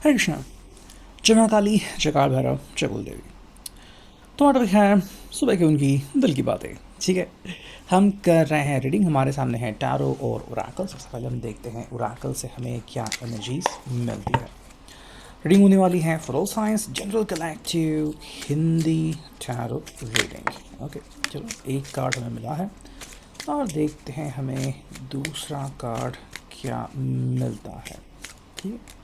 हरे कृष्णा। जय मां काली, जय काल भैरव, जय कुल देवी। तो टॉपिक है सुबह की उनकी दिल की बातें। ठीक है, हम कर रहे हैं रीडिंग। हमारे सामने है टैरो और ओरेकल। सबसे पहले हम देखते हैं ओरेकल से हमें क्या एनर्जीज मिलती है। रीडिंग होने वाली है for all science, general, collective, Hindi tarot reading. Okay, चलो एक कार्ड हमें मिला है और देखते हैं हमें दूसरा कार्ड क्या मिलता है। ठीक है,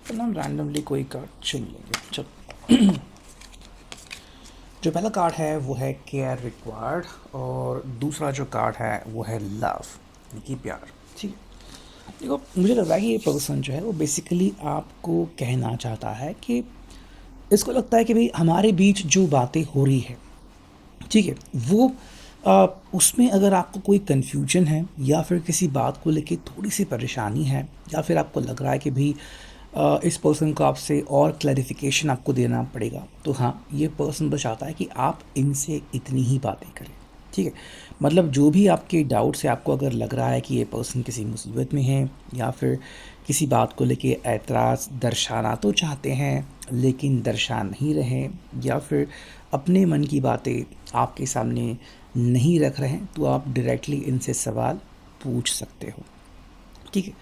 तो हम रैंडमली कोई कार्ड चुन लेंगे। चलो जो पहला कार्ड है वो है केयर रिक्वायर्ड और दूसरा जो कार्ड है वो है लव, यानी कि प्यार। ठीक है, देखो मुझे लग रहा है कि ये पर्सन जो है वो बेसिकली आपको कहना चाहता है कि इसको लगता है कि भाई हमारे बीच जो बातें हो रही है, ठीक है, वो उसमें अगर आपको कोई कन्फ्यूजन है या फिर किसी बात को लेके थोड़ी सी परेशानी है या फिर आपको लग रहा है कि भाई इस पर्सन को आपसे और क्लैरिफिकेशन आपको देना पड़ेगा, तो हाँ, ये पर्सन बस चाहता है कि आप इनसे इतनी ही बातें करें। ठीक है, मतलब जो भी आपके डाउट से आपको अगर लग रहा है कि ये पर्सन किसी मुसीबत में है या फिर किसी बात को लेके एतराज़ दर्शाना तो चाहते हैं लेकिन दर्शा नहीं रहे, या फिर अपने मन की बातें आपके सामने नहीं रख रहे हैं, तो आप डायरेक्टली इनसे सवाल पूछ सकते हो। ठीक है,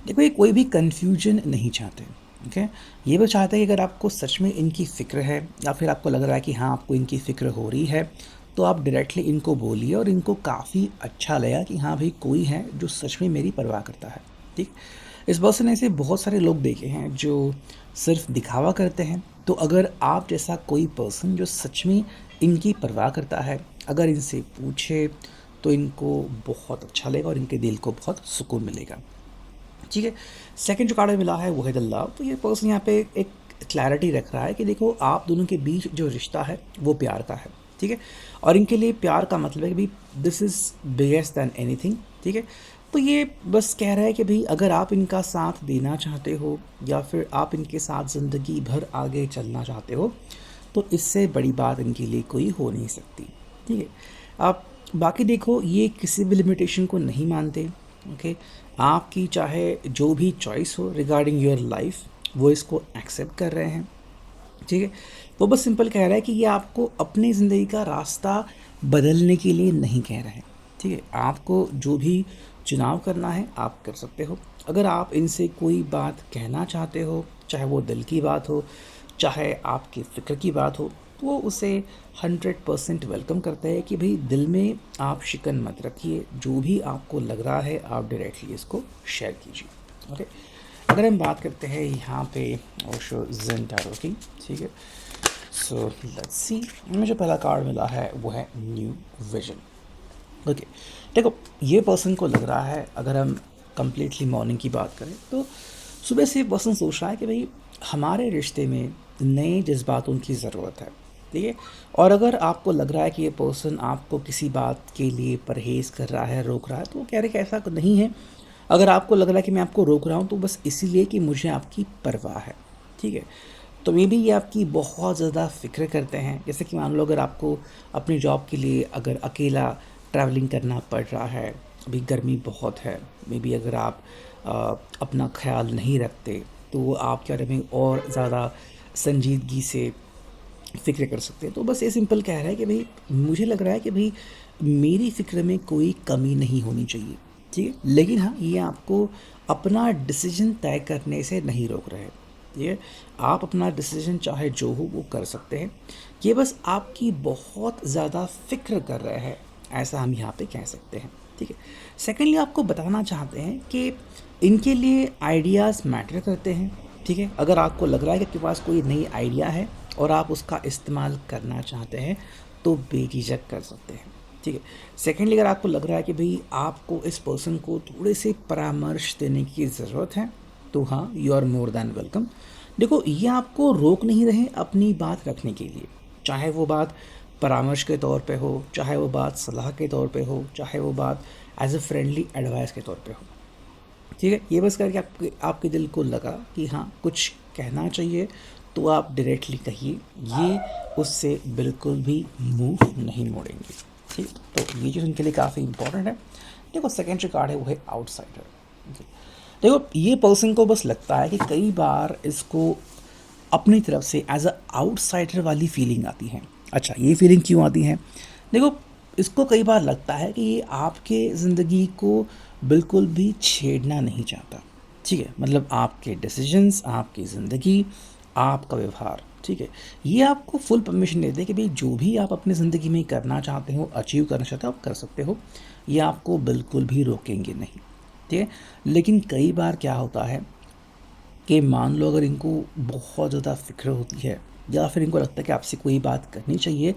देखो ये कोई भी कन्फ्यूजन नहीं चाहते। ओके, ये भी चाहते हैं कि अगर आपको सच में इनकी फ़िक्र है या फिर आपको लग रहा है कि हाँ आपको इनकी फ़िक्र हो रही है, तो आप डायरेक्टली इनको बोलिए और इनको काफ़ी अच्छा लगेगा कि हाँ भाई कोई है जो सच में मेरी परवाह करता है। ठीक, इस पर्सन ने ऐसे बहुत सारे लोग देखे हैं जो सिर्फ दिखावा करते हैं। तो अगर आप जैसा कोई पर्सन जो सच में इनकी परवाह करता है, अगर इनसे पूछे तो इनको बहुत अच्छा लगेगा और इनके दिल को बहुत सुकून मिलेगा। ठीक है, सेकंड जो कार्ड मिला है वो है द लव। तो ये पर्सन यहाँ पे एक क्लैरिटी रख रहा है कि देखो आप दोनों के बीच जो रिश्ता है वो प्यार का है। ठीक है, और इनके लिए प्यार का मतलब है कि भाई this is biggest than anything. ठीक है, तो ये बस कह रहा है कि भाई अगर आप इनका साथ देना चाहते हो या फिर आप इनके साथ ज़िंदगी भर आगे चलना चाहते हो, तो इससे बड़ी बात इनके लिए कोई हो नहीं सकती। ठीक है, आप बाकी देखो ये किसी भी लिमिटेशन को नहीं मानते। ओके, आपकी चाहे जो भी चॉइस हो रिगार्डिंग योर लाइफ वो इसको एक्सेप्ट कर रहे हैं। ठीक है, वो बस सिंपल कह रहा है कि ये आपको अपनी ज़िंदगी का रास्ता बदलने के लिए नहीं कह रहे हैं। ठीक है, आपको जो भी चुनाव करना है आप कर सकते हो। अगर आप इनसे कोई बात कहना चाहते हो, चाहे वो दिल की बात हो, चाहे आपकी फ़िक्र की बात हो, तो वो उसे 100% वेलकम करते हैं कि भाई दिल में आप शिकन मत रखिए, जो भी आपको लग रहा है आप डायरेक्टली इसको शेयर कीजिए। ओके, अगर हम बात करते हैं यहाँ पे ओशो ज़ेन टैरो की। ठीक है, सो लेट्स सी, हमें जो पहला कार्ड मिला है वो है न्यू विजन। ओके, देखो ये पर्सन को लग रहा है, अगर हम कंप्लीटली मॉर्निंग की बात करें तो सुबह से पर्सन सोच रहा है कि भाई हमारे रिश्ते में नए जज्बातों की ज़रूरत है। ठीक है, और अगर आपको लग रहा है कि ये पर्सन आपको किसी बात के लिए परहेज़ कर रहा है, रोक रहा है, तो वो कह रहे कि ऐसा नहीं है। अगर आपको लग रहा है कि मैं आपको रोक रहा हूँ तो बस इसीलिए कि मुझे आपकी परवाह है। ठीक है, तो मे बी ये आपकी बहुत ज़्यादा फ़िक्र करते हैं। जैसे कि मान लो अगर आपको अपनी जॉब के लिए अगर अकेला ट्रैवलिंग करना पड़ रहा है, अभी गर्मी बहुत है, मे बी अगर आप अपना ख्याल नहीं रखते तो वो आपके बारे में और ज़्यादा संजीदगी से फ़िक्र कर सकते हैं। तो बस ये सिंपल कह रहा है कि भाई मुझे लग रहा है कि भाई मेरी फ़िक्र में कोई कमी नहीं होनी चाहिए। ठीक है, लेकिन हाँ ये आपको अपना डिसीजन तय करने से नहीं रोक रहे। ये आप अपना डिसीजन चाहे जो हो वो कर सकते हैं, ये बस आपकी बहुत ज़्यादा फ़िक्र कर रहे हैं, ऐसा हम यहाँ पे कह सकते हैं। ठीक है, सेकेंडली आपको बताना चाहते हैं कि इनके लिए आइडियाज़ मैटर करते हैं। ठीक है, अगर आपको लग रहा है कि आपके पास कोई नई आइडिया है और आप उसका इस्तेमाल करना चाहते हैं तो बेझिझक कर सकते हैं। ठीक है, सेकेंडली अगर आपको लग रहा है कि भाई आपको इस पर्सन को थोड़े से परामर्श देने की ज़रूरत है, तो हाँ you are more than welcome. देखो ये आपको रोक नहीं रहे अपनी बात रखने के लिए, चाहे वो बात परामर्श के तौर पे हो, चाहे वो बात सलाह के तौर पे हो, चाहे वो बात एज ए फ्रेंडली एडवाइस के तौर पे हो। ठीक है, ये बस करके आपके आपके दिल को लगा कि हाँ कुछ कहना चाहिए तो आप डायरेक्टली कहिए, ये उससे बिल्कुल भी मुंह नहीं मोड़ेंगे। ठीक, तो ये चीज़ उनके लिए काफ़ी इंपॉर्टेंट है। देखो सेकेंड जो कार्ड है वो है आउटसाइडर। देखो ये पर्सन को बस लगता है कि कई बार इसको अपनी तरफ से एज अ आउटसाइडर वाली फीलिंग आती है। अच्छा, ये फीलिंग क्यों आती है? देखो, इसको कई बार लगता है कि ये आपके ज़िंदगी को बिल्कुल भी छेड़ना नहीं चाहता। ठीक है, मतलब आपके डिसीजंस, आपकी ज़िंदगी, आपका व्यवहार, ठीक है, ये आपको फुल परमिशन देते हैं कि भाई जो भी आप अपनी ज़िंदगी में करना चाहते हो, अचीव करना चाहते हो, आप कर सकते हो। ये आपको बिल्कुल भी रोकेंगे नहीं। ठीक है, लेकिन कई बार क्या होता है कि मान लो अगर इनको बहुत ज़्यादा फ़िक्र होती है या फिर इनको लगता है कि आपसे कोई बात करनी चाहिए,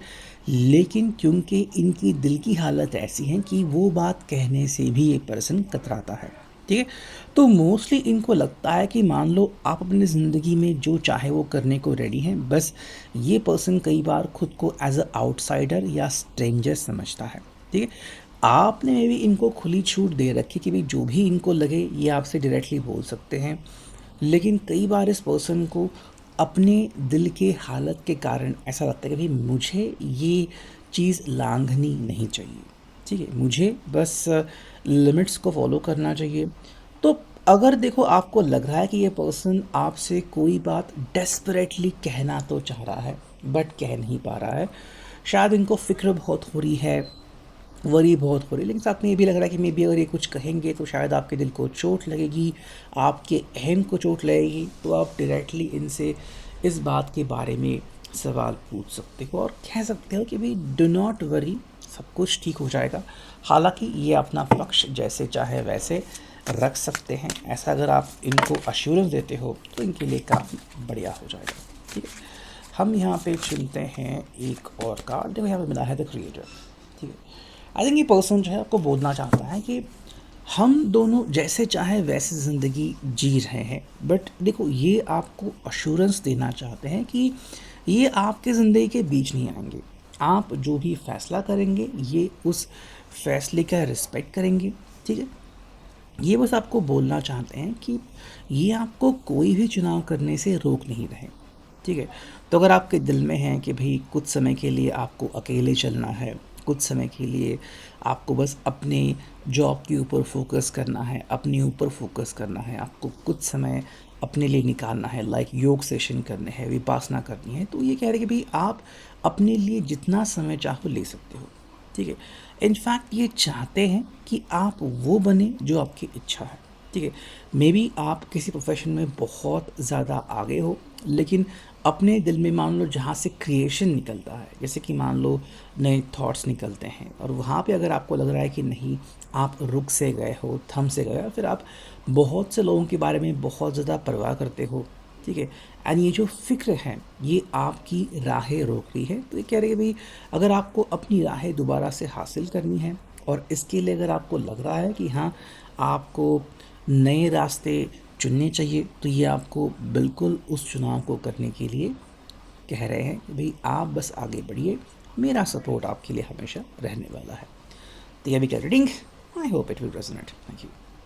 लेकिन क्योंकि इनकी दिल की हालत ऐसी है कि वो बात कहने से भी ये पर्सन कतराता है। ठीक है, तो मोस्टली इनको लगता है कि मान लो आप अपनी ज़िंदगी में जो चाहे वो करने को रेडी हैं, बस ये पर्सन कई बार खुद को एज अ आउटसाइडर या स्ट्रेंजर समझता है। ठीक है, आपने मे भी इनको खुली छूट दे रखी कि भाई जो भी इनको लगे ये आपसे डायरेक्टली बोल सकते हैं, लेकिन कई बार इस पर्सन को अपने दिल के हालत के कारण ऐसा लगता है कि भाई मुझे ये चीज़ लांघनी नहीं चाहिए। ठीक है, मुझे बस लिमिट्स को फॉलो करना चाहिए। तो अगर देखो आपको लग रहा है कि ये पर्सन आपसे कोई बात डेस्परेटली कहना तो चाह रहा है बट कह नहीं पा रहा है, शायद इनको फ़िक्र बहुत हो रही है, वरी बहुत हो रही है, लेकिन साथ में ये भी लग रहा है कि मे बी अगर ये कुछ कहेंगे तो शायद आपके दिल को चोट लगेगी, आपके अहम को चोट लगेगी, तो आप डायरेक्टली इनसे इस बात के बारे में सवाल पूछ सकते हो और कह सकते हो कि भाई डू नॉट वरी, सब कुछ ठीक हो जाएगा। हालांकि ये अपना पक्ष जैसे चाहे वैसे रख सकते हैं, ऐसा अगर आप इनको अश्योरेंस देते हो तो इनके लिए काफ़ी बढ़िया हो जाएगा। ठीक है, हम यहाँ पे चुनते हैं एक और कार्ड। देखो यहाँ पे मिला है द क्रिएटर। ठीक है, आई थिंक ये पर्सन जो है आपको बोलना चाहता है कि हम दोनों जैसे चाहे वैसे ज़िंदगी जी रहे हैं, बट देखो ये आपको अश्योरेंस देना चाहते हैं कि ये आपके ज़िंदगी के बीच नहीं आएंगे। आप जो भी फ़ैसला करेंगे ये उस फैसले का रिस्पेक्ट करेंगे। ठीक है, ये बस आपको बोलना चाहते हैं कि ये आपको कोई भी चुनाव करने से रोक नहीं रहे। ठीक है, तो अगर आपके दिल में है कि भाई कुछ समय के लिए आपको अकेले चलना है, कुछ समय के लिए आपको बस अपने जॉब के ऊपर फोकस करना है, अपने ऊपर फोकस करना है, आपको कुछ समय अपने लिए निकालना है, लाइक योग सेशन करने हैं, विपासना करनी है, तो ये कह रहे हैं कि भाई आप अपने लिए जितना समय चाहो ले सकते हो। ठीक है, इनफैक्ट ये चाहते हैं कि आप वो बने जो आपकी इच्छा है। ठीक है, मे बी आप किसी प्रोफेशन में बहुत ज़्यादा आगे हो, लेकिन अपने दिल में मान लो जहाँ से क्रिएशन निकलता है, जैसे कि मान लो नए थॉट्स निकलते हैं, और वहाँ पे अगर आपको लग रहा है कि नहीं आप रुक से गए हो, थम से गए हो, फिर आप बहुत से लोगों के बारे में बहुत ज़्यादा परवाह करते हो। ठीक है, एंड ये जो फ़िक्र है ये आपकी राहें रोक रही है। तो ये कह रहे हैं भाई अगर आपको अपनी राहें दोबारा से हासिल करनी है और इसके लिए अगर आपको लग रहा है कि हाँ आपको नए रास्ते चुनने चाहिए, तो ये आपको बिल्कुल उस चुनाव को करने के लिए कह रहे हैं कि भाई आप बस आगे बढ़िए, मेरा सपोर्ट आपके लिए हमेशा रहने वाला है। तो ये भी क्या reading, I hope it will resonate. Thank you.